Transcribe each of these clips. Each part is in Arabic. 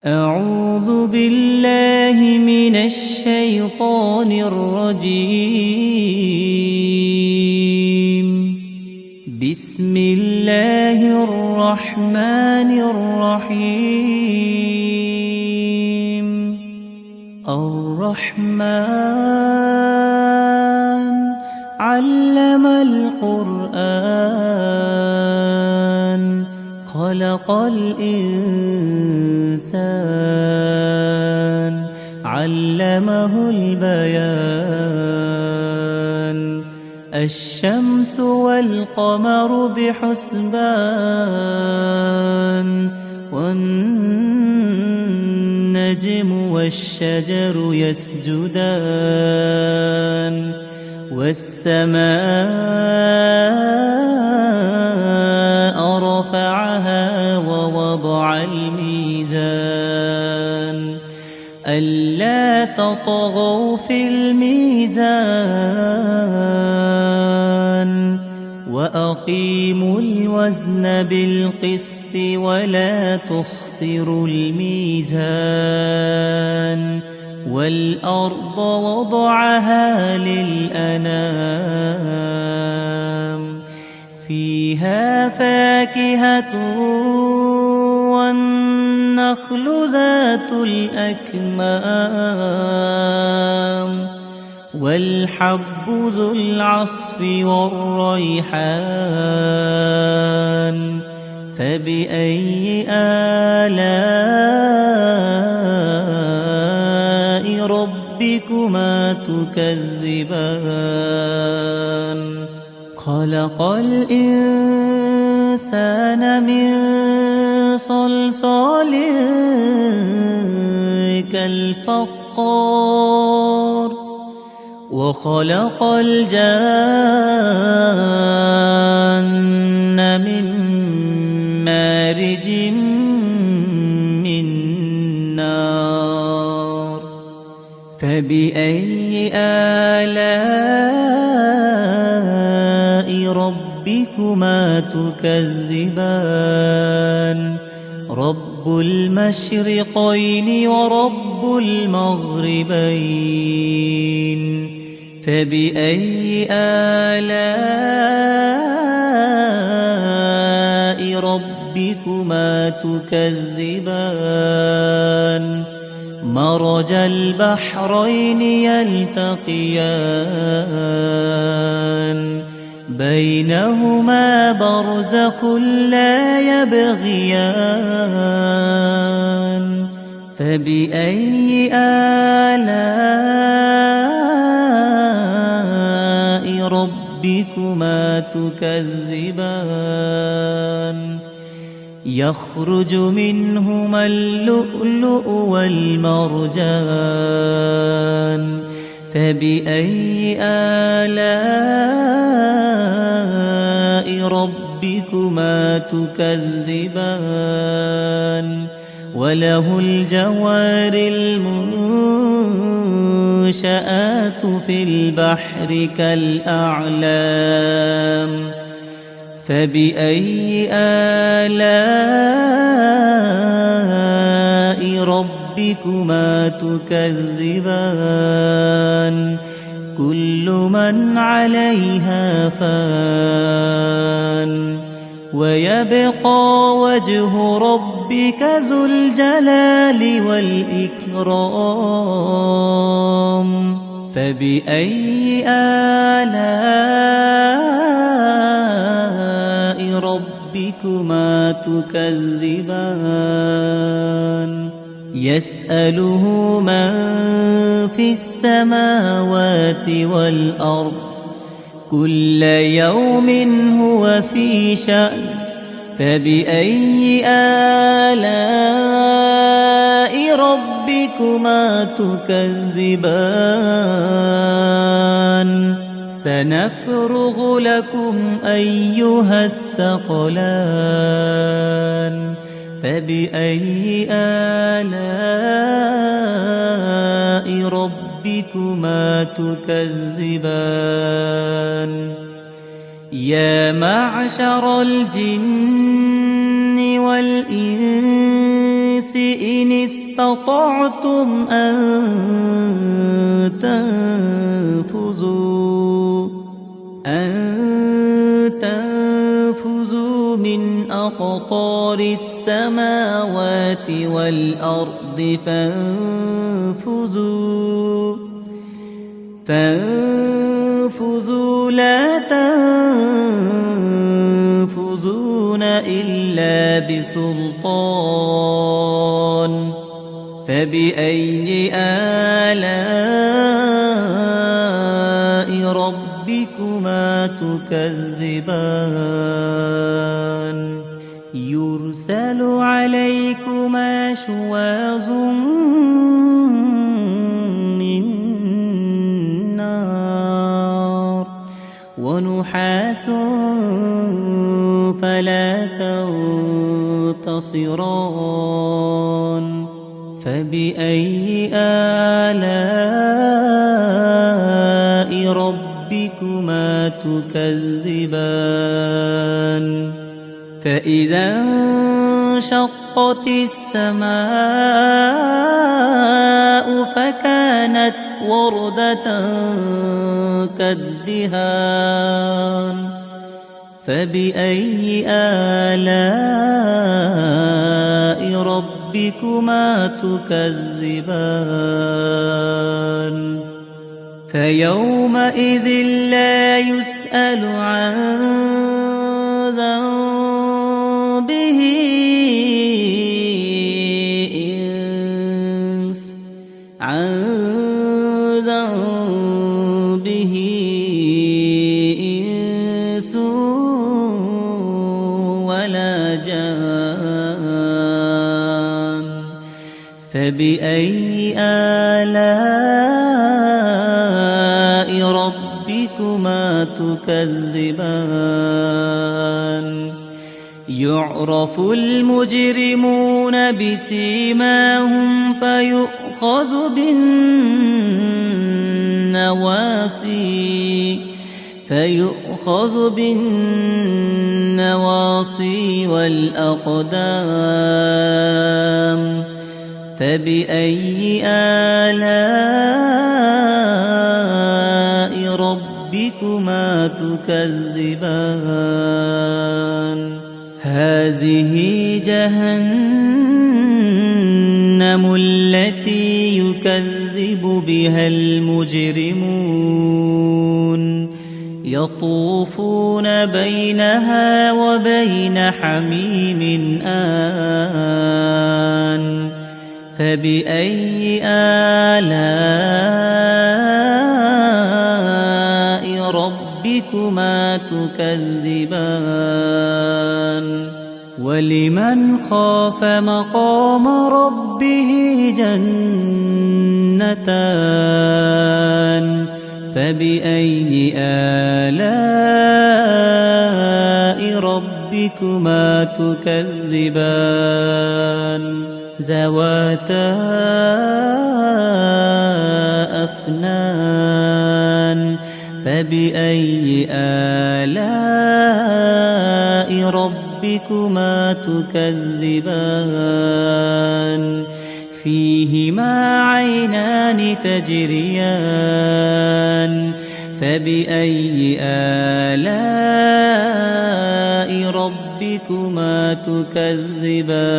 أعوذ بالله من الشيطان الرجيم. بسم الله الرحمن الرحيم. الرحمن علم القرآن خلق الإنسان علمه البيان. الشمس والقمر بحسبان والنجم والشجر يسجدان والسماء رفعها ووضع الميزان ألا تطغوا في الميزان وأقيموا الوزن بالقسط ولا تخسروا الميزان. والأرض وضعها للأنام فيها فاكهة والنخل ذات الأكمام والحب ذو العصف والريحان. فبأي آلاء ربكما تكذبان؟ خلق الإنسان من صلصال كالفخار وخلق الجان من مارج من نار. فبأي آلاء ربكما تكذبان؟ رب المشرقين ورب المغربين. فبأي آلاء ربكما تكذبان؟ مرج البحرين يلتقيان بينهما برزخ لا يبغيان. فبأي آلاء ربكما تكذبان؟ يخرج منهما اللؤلؤ والمرجان. فبأي آلاء ربكما تكذبان؟ وله الجوار المنشآت في البحر كالأعلام. فبأي آلاء ربكما تكذبان؟ كل من عليها فان ويبقى وجه ربك ذو الجلال والإكرام. فبأي آلاء ربكما تكذبان؟ يسأله من في السماوات والأرض كل يوم هو في شأن. فبأي آلاء ربكما تكذبان؟ سنفرغ لكم أيها الثقلان. فبأي آلاء ربكما ربكما تكذبان؟ يا معشر الجن والإنس إن استطعتم أن تنفذوا من أقطار السماوات والأرض فانفذوا لا تنفذون إلا بسلطان فبأي آلاء ربكما تكذبان يرسل عليكما شواظ من نار ونحاس فلا تنتصران فبأي آلاء ربكما تكذبان فإذا انشقت السماء فكانت وردة كالدهان فبأي آلاء ربكما تكذبان فيومئذ لا يسأل عن ذنبه إنس ولا جان فبأي آلاء ربكما تكذبان يعرف المجرمون بسيماهم فيؤخذ بالنواصي والأقدام فبأي آلاء ربكما تكذبان هذه جهنم التي يكذب بها المجرمون يطوفون بينها وبين حميم آن فبأي آلاء ربكما تكذبان ولمن خاف مقام ربه جنتان فبأي آلاء ربكما تكذبان ذواتا أفنان فبأي آلاء ربكما تكذبان فيهما عينان تجريان فبأي آلاء ربكما تكذبان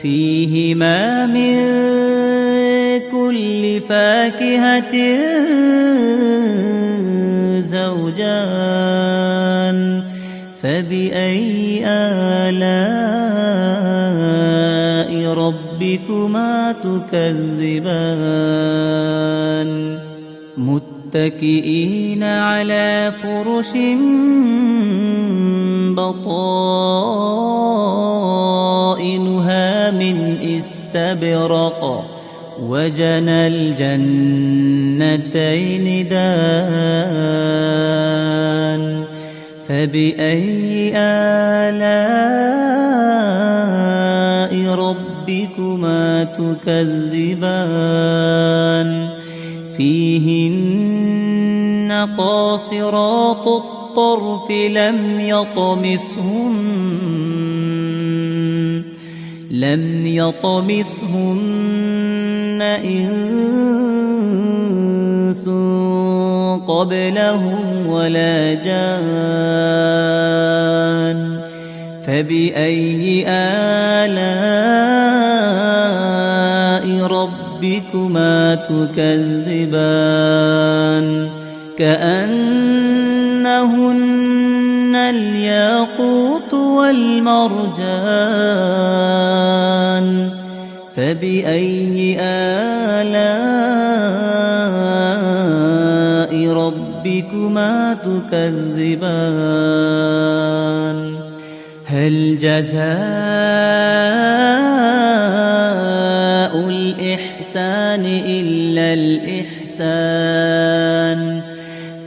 فيهما من كل فاكهة زوجان فبأي آلاء ربكما تكذبان متكئين على فرش بطائنها من استبرق وجنى الجنتين دان فبأي آلاء ربكما تكذبان فيهن قاصرات الطرف لم يطمثهن إنس قبلهم ولا جان فبأي آلاء ربكما تكذبان كأنهن الياقوت والمرجان فبأي آلاء ربكما تكذبان هل جزاء الإحسان إلا الإحسان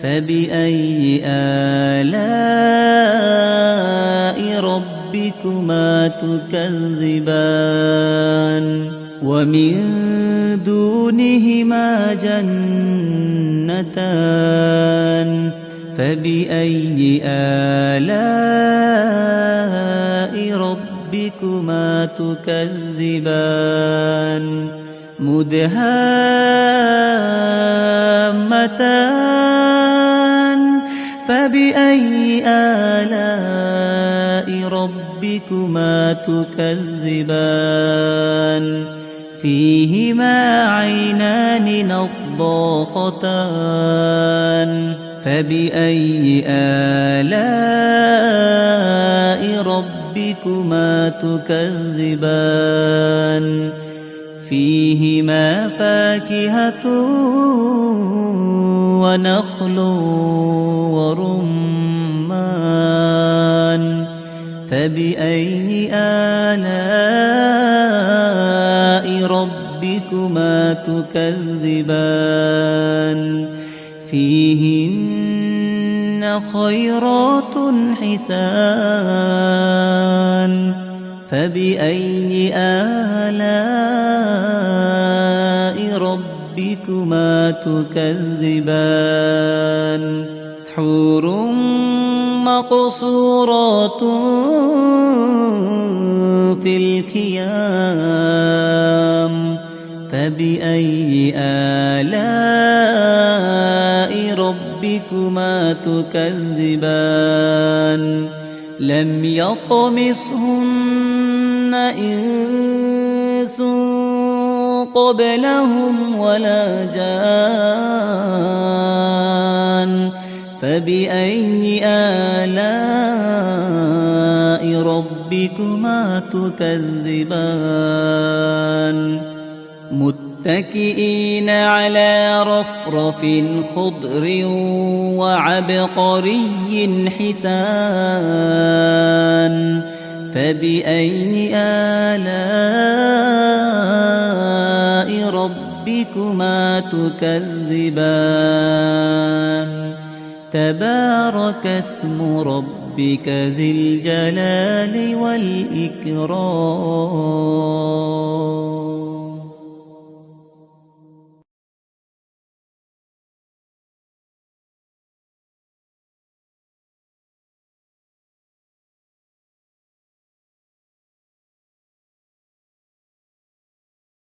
فبأي آلاء ربكما تكذبان ومن دونهما جنتان فبأي آلاء ربكما تكذبان مدهامتان فبأي آلاء ربكما تكذبان فيهما عينان نضاختان فبأي آلاء ربكما تكذبان فيهما فاكهة ونخل ورمان فبأي آلاء ربكما تكذبان فيهن خيرات حسان فبأي آلاء ربكما تكذبان حور مقصورات في الخيام فبأي آلاء ربكما تكذبان لم يطمثهن إنس قبلهم ولا جان فبأي آلاء ربكما تكذبان متكئين على رفرف خضر وعبقري حسان فبأي آلاء ربكما تكذبان تبارك اسم ربك ذي الجلال والإكرام